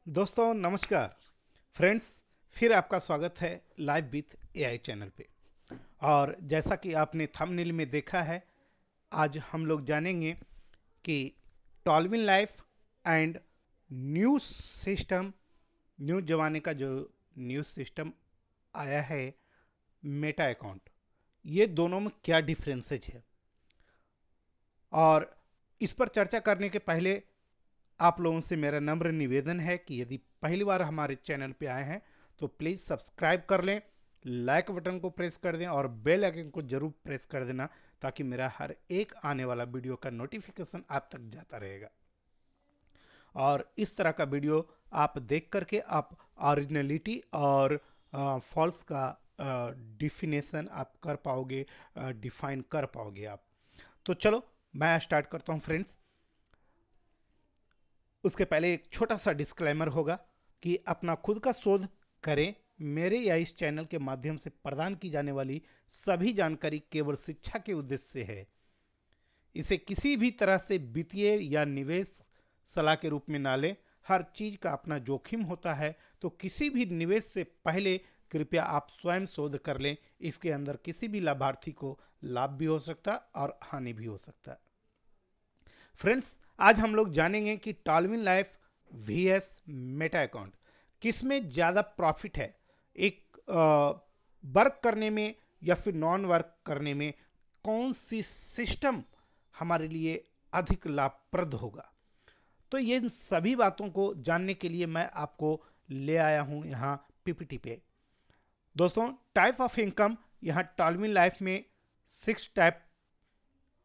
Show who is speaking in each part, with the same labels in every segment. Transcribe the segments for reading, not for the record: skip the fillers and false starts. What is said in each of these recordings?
Speaker 1: दोस्तों नमस्कार फ्रेंड्स। फिर आपका स्वागत है लाइव विथ एआई चैनल पे। और जैसा कि आपने थंबनेल में देखा है, आज हम लोग जानेंगे कि टॉलविन life and news system, new जमाने का जो न्यूज़ सिस्टम आया है, मेटा अकाउंट, ये दोनों में क्या डिफरेंसेज है। और इस पर चर्चा करने के पहले आप लोगों से मेरा नम्र निवेदन है कि यदि पहली बार हमारे चैनल पे आए हैं तो प्लीज़ सब्सक्राइब कर लें, लाइक बटन को प्रेस कर दें और बेल आइकन को जरूर प्रेस कर देना, ताकि मेरा हर एक आने वाला वीडियो का नोटिफिकेशन आप तक जाता रहेगा। और इस तरह का वीडियो आप देख करके आप ओरिजिनलिटी और फॉल्स का डिफिनेशन आप कर पाओगे, डिफाइन कर पाओगे आप। तो चलो मैं स्टार्ट करता हूँ फ्रेंड्स। उसके पहले एक छोटा सा डिस्क्लेमर होगा कि अपना खुद का शोध करें। मेरे या इस चैनल के माध्यम से प्रदान की जाने वाली सभी जानकारी केवल शिक्षा के उद्देश्य से है। इसे किसी भी तरह से वित्तीय या निवेश सलाह के रूप में ना लें। हर चीज का अपना जोखिम होता है, तो किसी भी निवेश से पहले कृपया आप स्वयं शोध कर लें। इसके अंदर किसी भी लाभार्थी को लाभ भी हो सकता और हानि भी हो सकता। फ्रेंड्स, आज हम लोग जानेंगे कि टॉलविन लाइफ वीएस मेटा अकाउंट किस में ज़्यादा प्रॉफिट है, एक वर्क करने में या फिर नॉन वर्क करने में। कौन सी सिस्टम हमारे लिए अधिक लाभप्रद होगा। तो ये सभी बातों को जानने के लिए मैं आपको ले आया हूँ यहाँ पीपीटी पे। दोस्तों, टाइप ऑफ इनकम यहाँ टॉलविन लाइफ में 6 टाइप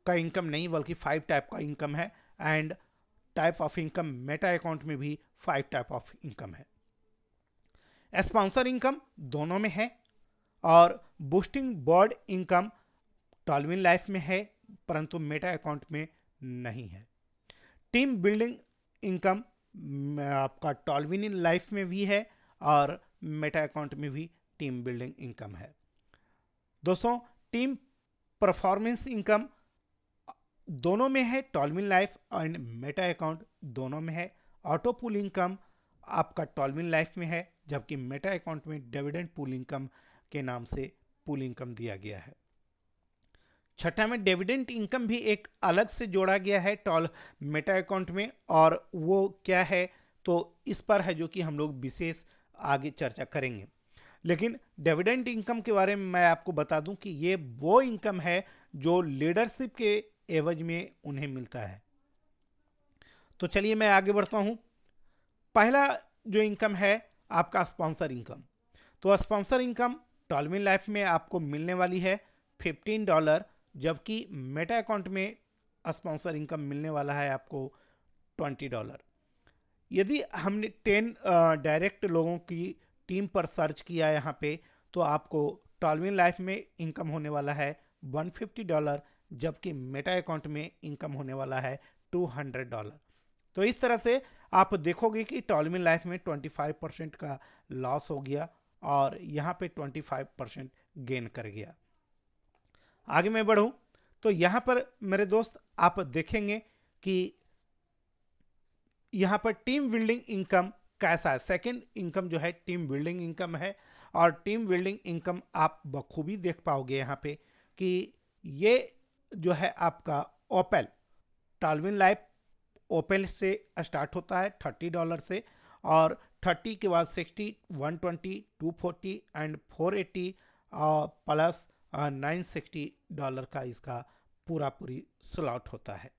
Speaker 1: का इनकम नहीं बल्कि 5 टाइप का इनकम है। And type of income Meta account में भी 5 टाइप ऑफ इनकम है। स्पॉन्सर इनकम दोनों में है और बूस्टिंग बोर्ड इनकम टॉलविन लाइफ में है, परंतु मेटा अकाउंट में नहीं है। टीम बिल्डिंग इनकम आपका टॉलविन लाइफ में भी है और मेटा अकाउंट में भी टीम बिल्डिंग इनकम है। दोस्तों, टीम परफॉर्मेंस इनकम दोनों में है, टॉलविन लाइफ एंड मेटा अकाउंट दोनों में है। ऑटो पूल इनकम आपका टॉलविन लाइफ में है, जबकि मेटा अकाउंट में डिविडेंड पूल इनकम के नाम से पूल इनकम दिया गया है। छठा में डिविडेंड इनकम भी एक अलग से जोड़ा गया है टॉल मेटा अकाउंट में, और वो क्या है तो इस पर है जो कि हम लोग विशेष आगे चर्चा करेंगे। लेकिन डिविडेंड इनकम के बारे में मैं आपको बता दूं कि ये वो इनकम है जो लीडरशिप के एवज में उन्हें मिलता है। तो चलिए मैं आगे बढ़ता हूं। पहला जो इनकम है आपका स्पॉन्सर इनकम। तो स्पॉन्सर इनकम टॉलविन लाइफ में आपको मिलने वाली है $15, जबकि मेटा अकाउंट में स्पॉन्सर इनकम मिलने वाला है आपको $20। यदि हमने 10 डायरेक्ट लोगों की टीम पर सर्च किया यहाँ पे, तो आपको टॉलविन लाइफ में इनकम होने वाला है $150, जबकि मेटा अकाउंट में इनकम होने वाला है $200। तो इस तरह से आप देखोगे कि टॉलविन लाइफ में 25% का लॉस हो गया और यहाँ पे 25% गेन कर गया। आगे मैं बढ़ूँ तो यहाँ पर मेरे दोस्त आप देखेंगे कि यहाँ पर टीम बिल्डिंग इनकम कैसा है। सेकंड इनकम जो है टीम बिल्डिंग इनकम है, और टीम बिल्डिंग इनकम आप बखूबी देख पाओगे यहाँ पे कि ये जो है आपका ओपेल, टॉलविन लाइफ ओपेल से स्टार्ट होता है $30 से, और 30 के बाद 60, 120, 240 एंड 480 प्लस $960 का इसका पूरा पूरी स्लॉट होता है।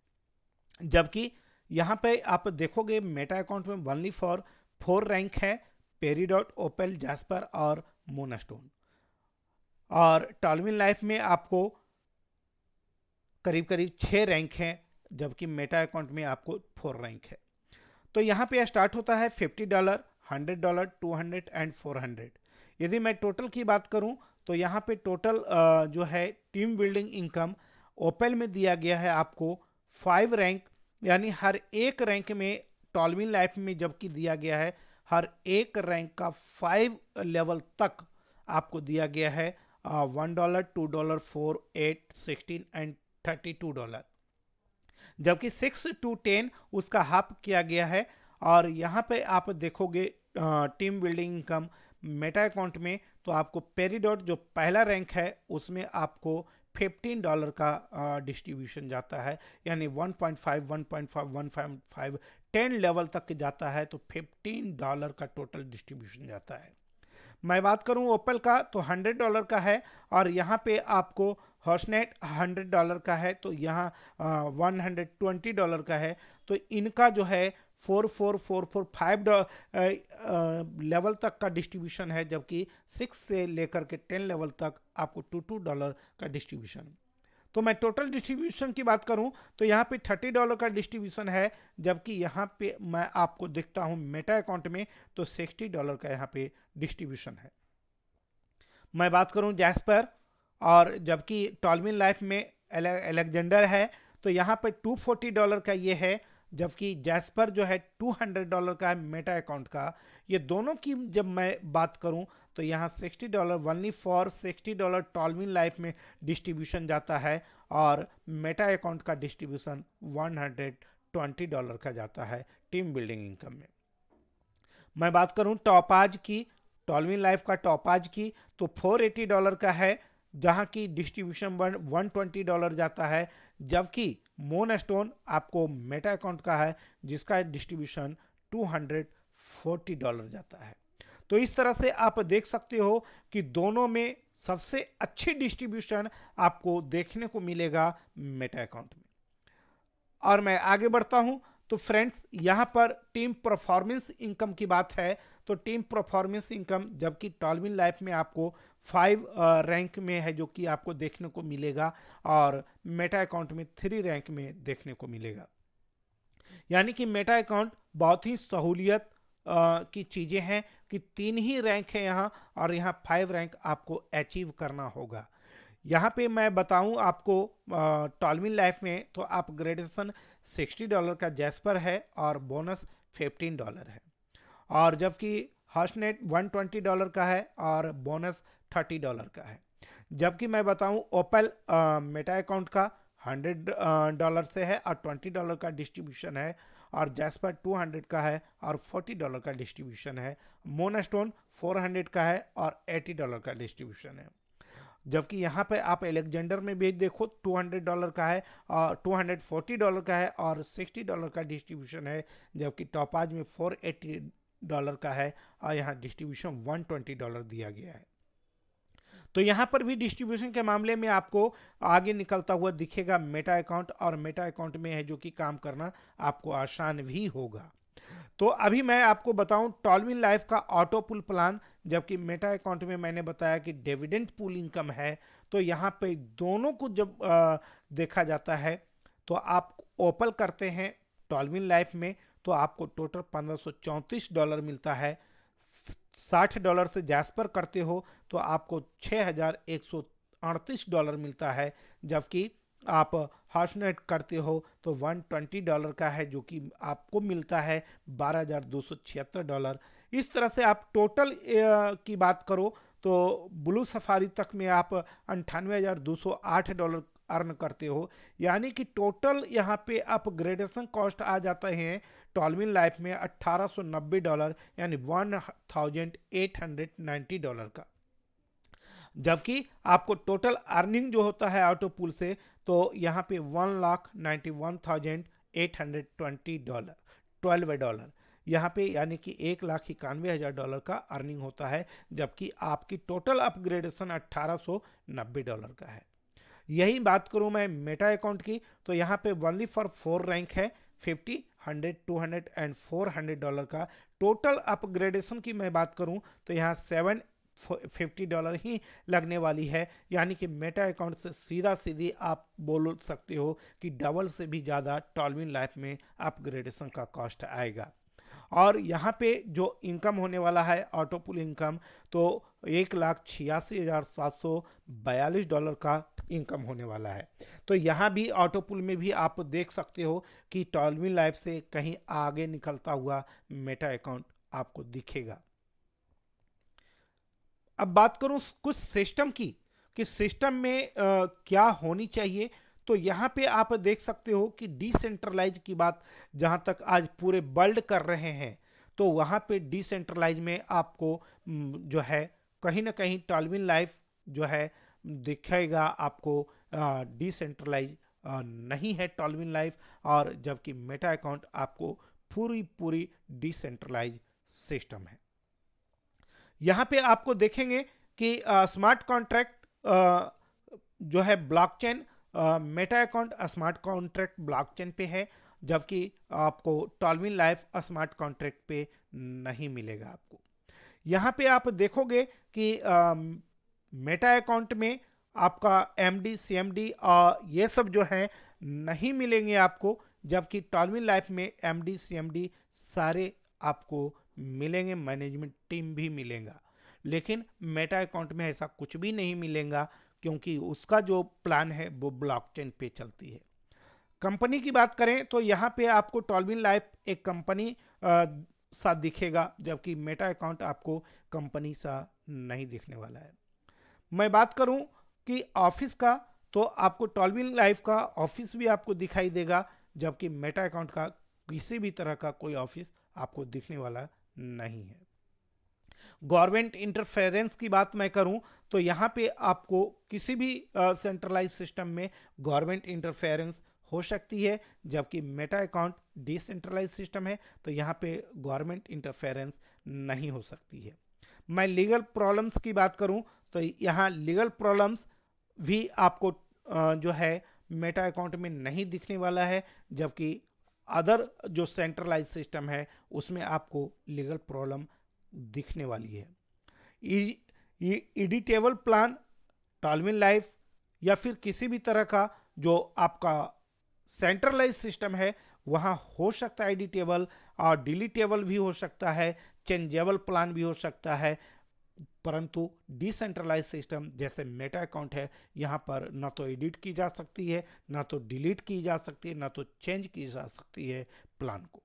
Speaker 1: जबकि यहाँ पे आप देखोगे मेटा अकाउंट में ओनली फॉर 4 रैंक है, पेरीडॉट, ओपेल, जैस्पर और मोनास्टोन। और टॉलविन लाइफ में आपको करीब करीब 6 रैंक हैं, जबकि मेटा अकाउंट में आपको 4 रैंक है। तो यहाँ पे स्टार्ट होता है $50, $100, 200 एंड 400। यदि मैं टोटल की बात करूँ तो यहाँ पे टोटल जो है टीम बिल्डिंग इनकम ओपेल में दिया गया है आपको 5 रैंक, यानी हर एक रैंक में टॉलविन लाइफ में जबकि दिया गया है हर एक रैंक का 5 लेवल तक आपको दिया गया है $1, $2, 4, 8, 16 एंड $32। जबकि 6 to 10 उसका हाफ किया गया है और यहाँ पे आप देखोगे team building income Meta account में, तो आपको पेरीडॉट जो पहला रैंक है उसमें आपको $15 का डिस्ट्रीब्यूशन जाता है, यानी 1.5 1.5 1.5 10 लेवल तक जाता है, तो $15 का टोटल डिस्ट्रीब्यूशन जाता है। मैं बात करूं ओपल का तो $100 का है, और यहाँ पे आपको हॉर्सनेट $100 का है, तो यहाँ $120 का है। तो इनका जो है 44445 लेवल तक का डिस्ट्रीब्यूशन है, जबकि 6 से लेकर के 10 लेवल तक आपको $22 का डिस्ट्रीब्यूशन। तो मैं टोटल डिस्ट्रीब्यूशन की बात करूं तो यहाँ पे $30 का डिस्ट्रीब्यूशन है, जबकि यहाँ पे मैं आपको देखता हूँ मेटा अकाउंट में तो $60 का यहाँ पे डिस्ट्रीब्यूशन है। मैं बात करूं जैस्पर, और जबकि टॉलमिन लाइफ में एलेक्जेंडर है, तो यहाँ पे $240 का ये है, जबकि जैस्पर जो है $200 का है मेटा अकाउंट का। ये दोनों की जब मैं बात करूं तो यहाँ $60 ओनली फॉर $60 टॉलमिन लाइफ में डिस्ट्रीब्यूशन जाता है, और मेटा अकाउंट का डिस्ट्रीब्यूशन $120 का जाता है टीम बिल्डिंग इनकम में। मैं बात करूं टॉपाज की, टॉलमिन लाइफ का टॉपाज की, तो $480 का है, जहां की डिस्ट्रीब्यूशन $120 जाता है, जबकि मोनस्टोन आपको मेटा अकाउंट का है जिसका डिस्ट्रीब्यूशन $240 जाता है। तो इस तरह से आप देख सकते हो कि दोनों में सबसे अच्छी डिस्ट्रीब्यूशन आपको देखने को मिलेगा मेटा अकाउंट में। और मैं आगे बढ़ता हूं तो फ्रेंड्स यहाँ पर टीम परफॉर्मेंस इनकम की बात है, तो टीम परफॉर्मेंस इनकम जबकि टॉलमिन लाइफ में आपको 5 रैंक में है जो कि आपको देखने को मिलेगा, और मेटा अकाउंट में 3 रैंक में देखने को मिलेगा। यानी कि मेटा अकाउंट बहुत ही सहूलियत की चीज़ें हैं कि 3 ही रैंक है यहाँ, और यहाँ 5 रैंक आपको अचीव करना होगा। यहाँ पे मैं बताऊं आपको टॉलमिन लाइफ में तो अपग्रेडेशन $60 का जैस्पर है और बोनस $15 है, और जबकि हॉर्सनेट $120 का है और बोनस $30 का है। जबकि मैं बताऊं ओपल मेटा अकाउंट का $100 से है और $20 का डिस्ट्रीब्यूशन है, और जैस्पर 200 का है और $40 का डिस्ट्रीब्यूशन है। मोनास्टोन 400 का है और $80 का डिस्ट्रीब्यूशन है। जबकि यहाँ पे आप एलेक्जेंडर में भी देखो $200 का है और $240 का है और $60 का डिस्ट्रीब्यूशन है, जबकि टॉपाज में $480 का है और यहाँ डिस्ट्रीब्यूशन $120 दिया गया है। तो यहाँ पर भी डिस्ट्रीब्यूशन के मामले में आपको आगे निकलता हुआ दिखेगा मेटा अकाउंट, और मेटा अकाउंट में है जो कि काम करना आपको आसान भी होगा। तो अभी मैं आपको बताऊं टॉलमिन लाइफ का ऑटो पुल प्लान, जबकि मेटा अकाउंट में मैंने बताया कि डिविडेंड पुल इनकम है। तो यहाँ पे दोनों को जब देखा जाता है तो आप ओपल करते हैं टॉलमिन लाइफ में तो आपको टोटल $1534 मिलता है। $60 से जैस्पर करते हो तो आपको $6138 मिलता है, जबकि आप हॉर्सनेट करते हो तो $120 का है जो कि आपको मिलता है $12,276। इस तरह से आप टोटल की बात करो तो ब्लू सफारी तक में आप $98,208 अर्न करते हो, यानी कि टोटल यहाँ पे अपग्रेडेशन कॉस्ट आ जाते हैं टॉलमिन लाइफ में $1890, यानी $1890 का। जबकि आपको टोटल अर्निंग जो होता है ऑटो पुल से तो यहाँ पे $1,91,820 $12 यहाँ पे, यानी कि $1,91,000 का अर्निंग होता है, जबकि आपकी टोटल अपग्रेडेशन $1890 का है। यही बात करूं मैं मेटा अकाउंट की तो यहाँ पे ओनली फॉर 4 रैंक है, 50 100 200 एंड $400 का। टोटल अपग्रेडेशन की मैं बात करूं तो यहाँ $750 ही लगने वाली है, यानी कि मेटा अकाउंट से सीधा सीधी आप बोल सकते हो कि डबल से भी ज़्यादा टॉलमिन लाइफ में अपग्रेडेशन का कॉस्ट आएगा। और यहाँ पे जो इनकम होने वाला है ऑटो पुल इनकम तो $1,86,742 का इनकम होने वाला है। तो यहाँ भी ऑटो पुल में भी आप देख सकते हो कि टॉलमिन लाइफ से कहीं आगे निकलता हुआ मेटा अकाउंट आपको दिखेगा। अब बात करूं कुछ सिस्टम की कि सिस्टम में क्या होनी चाहिए, तो यहाँ पे आप देख सकते हो कि डिसेंट्रलाइज की बात जहाँ तक आज पूरे वर्ल्ड कर रहे हैं, तो वहाँ पे डिसेंट्रलाइज में आपको जो है कहीं ना कहीं टॉलविन लाइफ जो है दिखेगा आपको। डिसेंट्रलाइज नहीं है टॉलविन लाइफ, और जबकि मेटा अकाउंट आपको पूरी पूरी डिसेंट्रलाइज सिस्टम है। यहाँ पे आपको देखेंगे कि स्मार्ट कॉन्ट्रैक्ट जो है blockchain, Meta account smart contract blockchain पे है, जबकि आपको टॉलविन लाइफ स्मार्ट कॉन्ट्रैक्ट पे नहीं मिलेगा आपको। यहाँ पे आप देखोगे कि मेटा अकाउंट में आपका एमडी सीएमडी ये सब जो है नहीं मिलेंगे आपको, जबकि टॉलविन लाइफ में एमडी सीएमडी सारे आपको मिलेंगे, मैनेजमेंट टीम भी मिलेगा। लेकिन मेटा अकाउंट में ऐसा कुछ भी नहीं मिलेगा, क्योंकि उसका जो प्लान है वो ब्लॉकचेन पे चलती है। कंपनी की बात करें तो यहाँ पे आपको टॉलविन लाइफ एक कंपनी सा दिखेगा, जबकि मेटा अकाउंट आपको कंपनी सा नहीं दिखने वाला है। मैं बात करूं कि ऑफिस का, तो आपको टॉलविन लाइफ का ऑफिस भी आपको दिखाई देगा, जबकि मेटा अकाउंट का किसी भी तरह का कोई ऑफिस आपको दिखने वाला नहीं है। गवर्नमेंट इंटरफेरेंस की बात मैं करूं तो यहाँ पे आपको किसी भी सेंट्रलाइज सिस्टम में गवर्नमेंट इंटरफेरेंस हो सकती है, जबकि मेटा अकाउंट डिसेंट्रलाइज सिस्टम है, तो यहाँ पे गवर्नमेंट इंटरफेरेंस नहीं हो सकती है। मैं लीगल प्रॉब्लम्स की बात करूं तो यहाँ लीगल प्रॉब्लम्स भी आपको जो है मेटा अकाउंट में नहीं दिखने वाला है, जबकि अदर जो सेंट्रलाइज सिस्टम है उसमें आपको लीगल प्रॉब्लम दिखने वाली है। एडिटेबल प्लान, टॉलविन लाइफ या फिर किसी भी तरह का जो आपका सेंट्रलाइज सिस्टम है वहाँ हो सकता है एडिटेबल, और डिलीटेबल भी हो सकता है, चेंजेबल प्लान भी हो सकता है, परंतु डिसेंट्रलाइज सिस्टम जैसे मेटा अकाउंट है यहाँ पर ना तो एडिट की जा सकती है, ना तो डिलीट की जा सकती है, ना तो चेंज की जा सकती है प्लान को।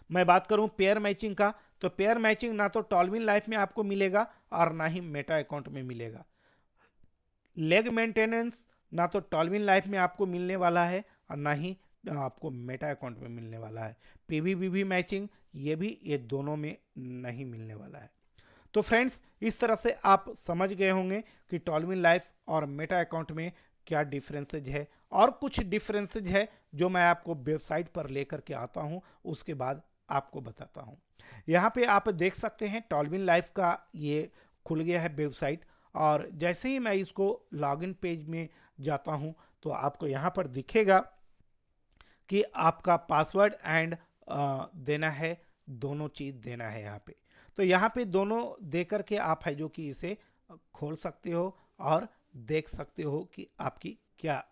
Speaker 1: मैं बात करूं पेयर मैचिंग का, तो पेयर मैचिंग ना तो टॉलविन लाइफ में आपको मिलेगा और ना ही मेटा अकाउंट में मिलेगा। लेग मेंटेनेंस ना तो टॉलविन लाइफ में आपको मिलने वाला है और ना ही आपको मेटा अकाउंट में मिलने वाला है। पीवीबीवी मैचिंग ये दोनों में नहीं मिलने वाला है। तो फ्रेंड्स, इस तरह से आप समझ गए होंगे कि टॉलविन लाइफ और मेटा अकाउंट में क्या डिफरेंसेज है, और कुछ डिफरेंसेज है जो मैं आपको वेबसाइट पर लेकर के आता हूं, उसके बाद आपको बताता हूं। यहाँ पे आप देख सकते हैं टॉलविन लाइफ का ये खुल गया है वेबसाइट, और जैसे ही मैं इसको लॉगिन पेज में जाता हूं तो आपको यहाँ पर दिखेगा कि आपका पासवर्ड एंड देना है, दोनों चीज़ देना है यहाँ पे। तो यहाँ पे दोनों दे करके आप है जो कि इसे खोल सकते हो और देख सकते हो कि आपकी क्या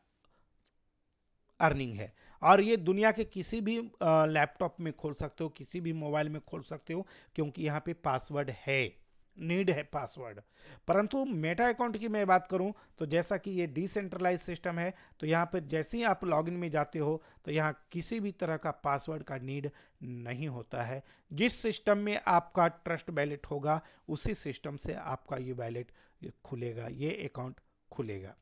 Speaker 1: अर्निंग है। और ये दुनिया के किसी भी लैपटॉप में खोल सकते हो, किसी भी मोबाइल में खोल सकते हो, क्योंकि यहाँ पे पासवर्ड है, नीड है पासवर्ड। परंतु मेटा अकाउंट की मैं बात करूं तो जैसा कि ये डिसेंट्रलाइज सिस्टम है, तो यहाँ पे जैसे ही आप लॉगिन में जाते हो तो यहाँ किसी भी तरह का पासवर्ड का नीड नहीं होता है। जिस सिस्टम में आपका ट्रस्ट वैलेट होगा उसी सिस्टम से आपका ये वैलेट खुलेगा, ये अकाउंट खुलेगा।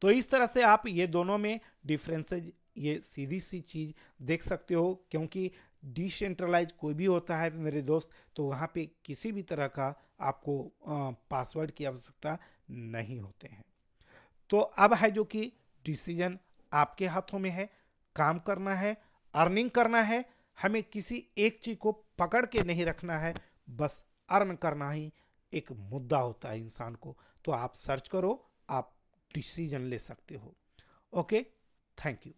Speaker 1: तो इस तरह से आप ये दोनों में डिफरेंसेज, ये सीधी सी चीज़ देख सकते हो, क्योंकि डिसेंट्रलाइज कोई भी होता है मेरे दोस्त तो वहाँ पे किसी भी तरह का आपको पासवर्ड की आवश्यकता नहीं होते हैं। तो अब है जो कि डिसीजन आपके हाथों में है, काम करना है, अर्निंग करना है, हमें किसी एक चीज़ को पकड़ के नहीं रखना है, बस अर्न करना ही एक मुद्दा होता है इंसान को। तो आप सर्च करो, आप डिसीजन ले सकते हो। Okay, thank you.